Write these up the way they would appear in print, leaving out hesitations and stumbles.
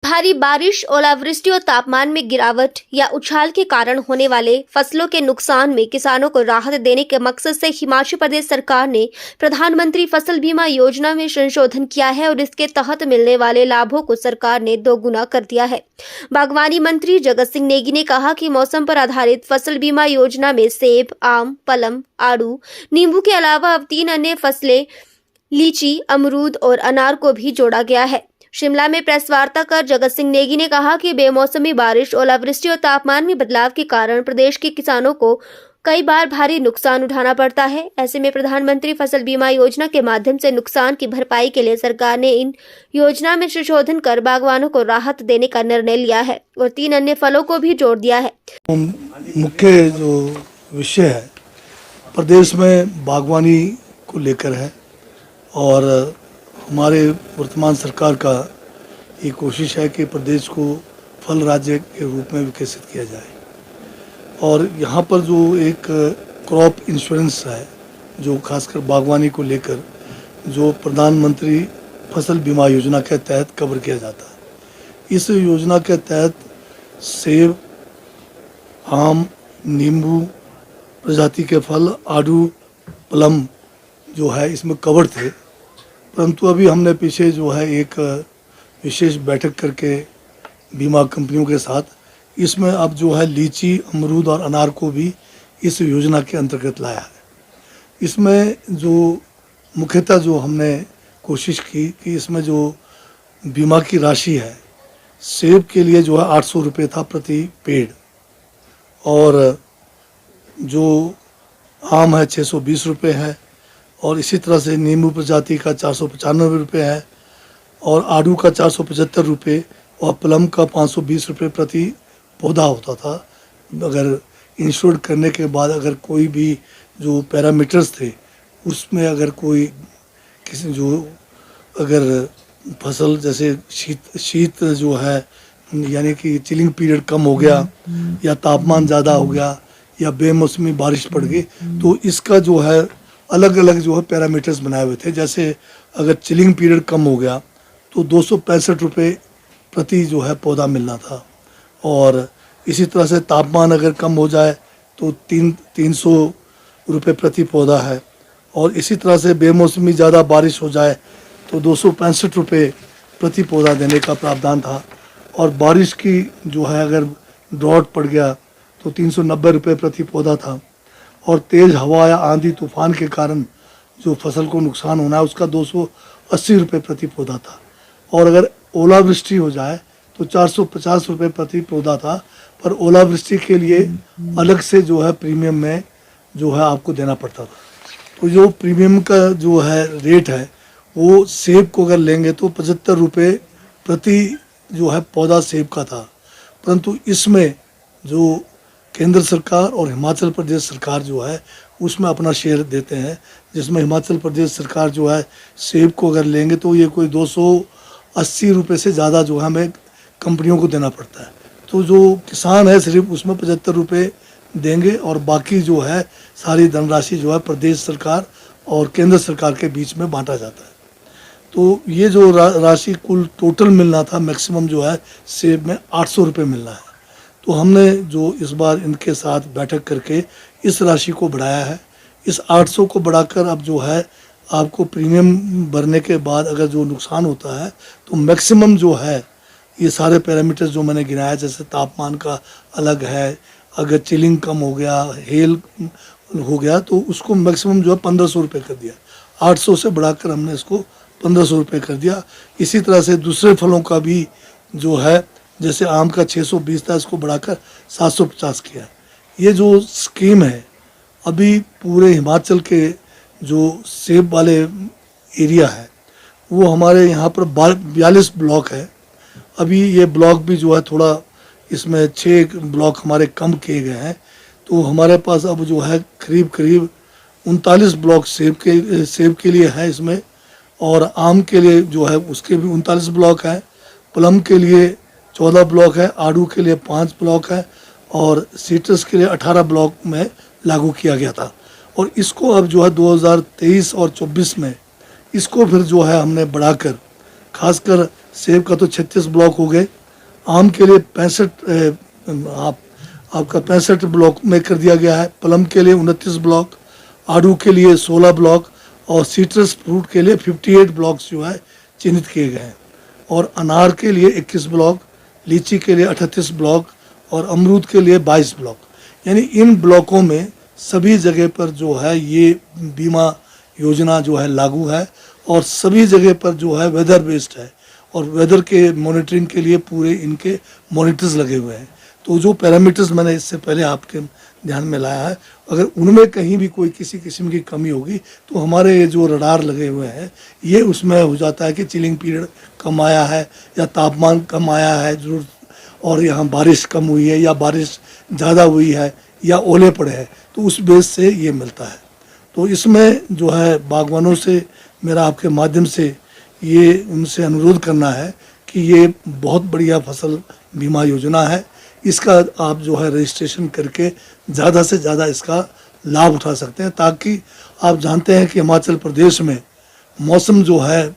भारी बारिश, ओलावृष्टि और तापमान में गिरावट या उछाल के कारण होने वाले फसलों के नुकसान में किसानों को राहत देने के मकसद से हिमाचल प्रदेश सरकार ने प्रधानमंत्री फसल बीमा योजना में संशोधन किया है और इसके तहत मिलने वाले लाभों को सरकार ने दोगुना कर दिया है। बागवानी मंत्री जगत सिंह नेगी ने कहा कि मौसम पर आधारित फसल बीमा योजना में सेब, आम, पलम, आड़ू, नींबू के अलावा अब 3 अन्य फसलें लीची, अमरूद और अनार को भी जोड़ा गया है। शिमला में प्रेस वार्ता कर जगत सिंह नेगी ने कहा कि बेमौसमी बारिश, ओलावृष्टि और तापमान में बदलाव के कारण प्रदेश के किसानों को कई बार भारी नुकसान उठाना पड़ता है। ऐसे में प्रधानमंत्री फसल बीमा योजना के माध्यम से नुकसान की भरपाई के लिए सरकार ने इन योजना में संशोधन कर बागवानों को राहत देने का निर्णय लिया है और 3 अन्य फलों को भी जोड़ दिया है। मुख्य जो विषय है प्रदेश में बागवानी को लेकर है और हमारे वर्तमान सरकार का ये कोशिश है कि प्रदेश को फल राज्य के रूप में विकसित किया जाए और यहाँ पर जो एक क्रॉप इंश्योरेंस है जो खासकर बागवानी को लेकर जो प्रधानमंत्री फसल बीमा योजना के तहत कवर किया जाता है। इस योजना के तहत सेब, आम, नींबू प्रजाति के फल, आड़ू, प्लम जो है इसमें कवर थे, परंतु अभी हमने पीछे जो है एक विशेष बैठक करके बीमा कंपनियों के साथ इसमें अब जो है लीची, अमरूद और अनार को भी इस योजना के अंतर्गत लाया है। इसमें जो मुख्यतः जो हमने कोशिश की कि इसमें जो बीमा की राशि है, सेब के लिए जो है 800 रुपये था प्रति पेड़ और जो आम है 620 रुपये है और इसी तरह से नींबू प्रजाति का 495 रुपये है और आड़ू का 475 रुपये और प्लम का 520 रुपये प्रति पौधा होता था। अगर इंश्योर करने के बाद अगर कोई भी जो पैरामीटर्स थे उसमें अगर कोई किसी जो अगर फसल जैसे शीत जो है यानी कि चिलिंग पीरियड कम हो गया या तापमान ज़्यादा हो गया या बेमौसमी बारिश पड़ गई तो इसका जो है अलग अलग जो है पैरामीटर्स बनाए हुए थे। जैसे अगर चिलिंग पीरियड कम हो गया तो 265 रुपये प्रति जो है पौधा मिलना था और इसी तरह से तापमान अगर कम हो जाए तो 300 रुपये प्रति पौधा है और इसी तरह से बेमौसमी ज़्यादा बारिश हो जाए तो 265 रुपये प्रति पौधा देने का प्रावधान था और बारिश की जो है अगर ड्रॉट पड़ गया तो 390 रुपये प्रति पौधा था और तेज़ हवा या आंधी तूफान के कारण जो फसल को नुकसान होना है उसका 280 रुपये प्रति पौधा था और अगर ओलावृष्टि हो जाए तो 450 रुपये प्रति पौधा था। पर ओलावृष्टि के लिए अलग से जो है प्रीमियम में जो है आपको देना पड़ता था। तो जो प्रीमियम का जो है रेट है वो सेब को अगर लेंगे तो 75 रुपये प्रति जो है पौधा सेब का था, परंतु इसमें जो केंद्र सरकार और हिमाचल प्रदेश सरकार जो है उसमें अपना शेयर देते हैं, जिसमें हिमाचल प्रदेश सरकार जो है सेब को अगर लेंगे तो ये कोई 280 रुपये से ज़्यादा जो है हमें कंपनियों को देना पड़ता है। तो जो किसान है सिर्फ उसमें 75 रुपये देंगे और बाकी जो है सारी धनराशि जो है प्रदेश सरकार और केंद्र सरकार के बीच में बांटा जाता है। तो ये जो राशि कुल टोटल मिलना था मैक्सिमम जो है सेब में 800 रुपये मिलना है। तो हमने जो इस बार इनके साथ बैठक करके इस राशि को बढ़ाया है। इस 800 को बढ़ाकर अब जो है आपको प्रीमियम भरने के बाद अगर जो नुकसान होता है तो मैक्सिमम जो है ये सारे पैरामीटर्स जो मैंने गिनाया जैसे तापमान का अलग है, अगर चिलिंग कम हो गया, हेल हो गया तो उसको मैक्सिमम जो है 1500 रुपये कर दिया। 800 से बढ़ाकर हमने इसको 1500 रुपये कर दिया। इसी तरह से दूसरे फलों का भी जो है जैसे आम का 620 था इसको बढ़ाकर 750 किया। ये जो स्कीम है अभी पूरे हिमाचल के जो सेब वाले एरिया है वो हमारे यहाँ पर 42 ब्लॉक है। अभी ये ब्लॉक भी जो है थोड़ा इसमें 6 ब्लॉक हमारे कम किए गए हैं, तो हमारे पास अब जो है करीब 39 ब्लॉक सेब के लिए है इसमें और आम के लिए जो है उसके भी 39 ब्लॉक हैं, प्लम के लिए 14 ब्लॉक है, आड़ू के लिए 5 ब्लॉक है और सीट्रस के लिए 18 ब्लॉक में लागू किया गया था। और इसको अब जो है 2023 और 24 में इसको फिर जो है हमने बढ़ाकर खासकर सेब का तो 36 ब्लॉक हो गए, आम के लिए 65 आपका 65 ब्लॉक में कर दिया गया है, प्लम के लिए 29 ब्लॉक, आड़ू के लिए 16 ब्लॉक और सिट्रस फ्रूट के लिए 58 ब्लॉक्स जो है चिन्हित किए गए हैं। और अनार के लिए 21 ब्लॉक, लीची के लिए 38 ब्लॉक और अमरूद के लिए 22 ब्लॉक। यानी इन ब्लॉकों में सभी जगह पर जो है ये बीमा योजना जो है लागू है और सभी जगह पर जो है वेदर बेस्ड है और वेदर के मॉनिटरिंग के लिए पूरे इनके मॉनिटर्स लगे हुए हैं। तो जो पैरामीटर्स मैंने इससे पहले आपके ध्यान में लाया है, अगर उनमें कहीं भी कोई किसी किस्म की कमी होगी तो हमारे ये जो रडार लगे हुए हैं ये उसमें हो जाता है कि चिलिंग पीरियड कम आया है या तापमान कम आया है जरूर, और यहाँ बारिश कम हुई है या बारिश ज़्यादा हुई है या ओले पड़े हैं, तो उस बेस से ये मिलता है। तो इसमें जो है बागवानों से मेरा आपके माध्यम से ये उनसे अनुरोध करना है कि ये बहुत बढ़िया फसल बीमा योजना है, इसका आप जो है रजिस्ट्रेशन करके ज़्यादा से ज़्यादा इसका लाभ उठा सकते हैं, ताकि आप जानते हैं कि हिमाचल प्रदेश में मौसम जो है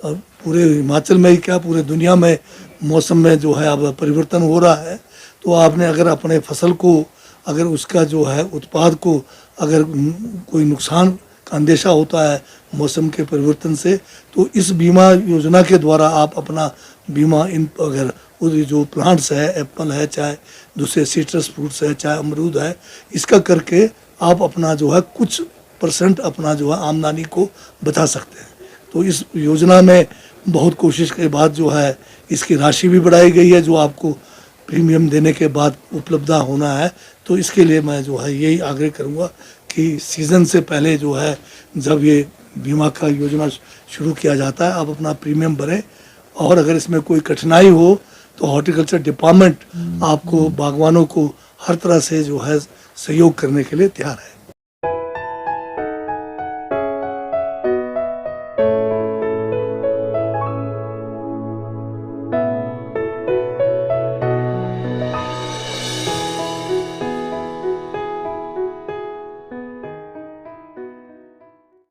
पूरे हिमाचल में ही क्या पूरे दुनिया में मौसम में जो है अब परिवर्तन हो रहा है। तो आपने अगर अपने फसल को अगर उसका जो है उत्पाद को अगर कोई नुकसान का अंदेशा होता है मौसम के परिवर्तन से, तो इस बीमा योजना के द्वारा आप अपना बीमा इन अगर जो प्लांट्स है, एप्पल है, चाहे दूसरे सिट्रस फ्रूट्स है, चाहे अमरूद है, इसका करके आप अपना जो है कुछ % अपना जो है आमदनी को बचा सकते हैं। तो इस योजना में बहुत कोशिश के बाद जो है इसकी राशि भी बढ़ाई गई है जो आपको प्रीमियम देने के बाद उपलब्ध होना है। तो इसके लिए मैं जो है यही आग्रह करूँगा कि सीज़न से पहले जो है जब ये बीमा का योजना शुरू किया जाता है आप अपना प्रीमियम भरें, और अगर इसमें कोई कठिनाई हो तो हॉर्टिकल्चर डिपार्टमेंट आपको बागवानों को हर तरह से जो है सहयोग करने के लिए तैयार है।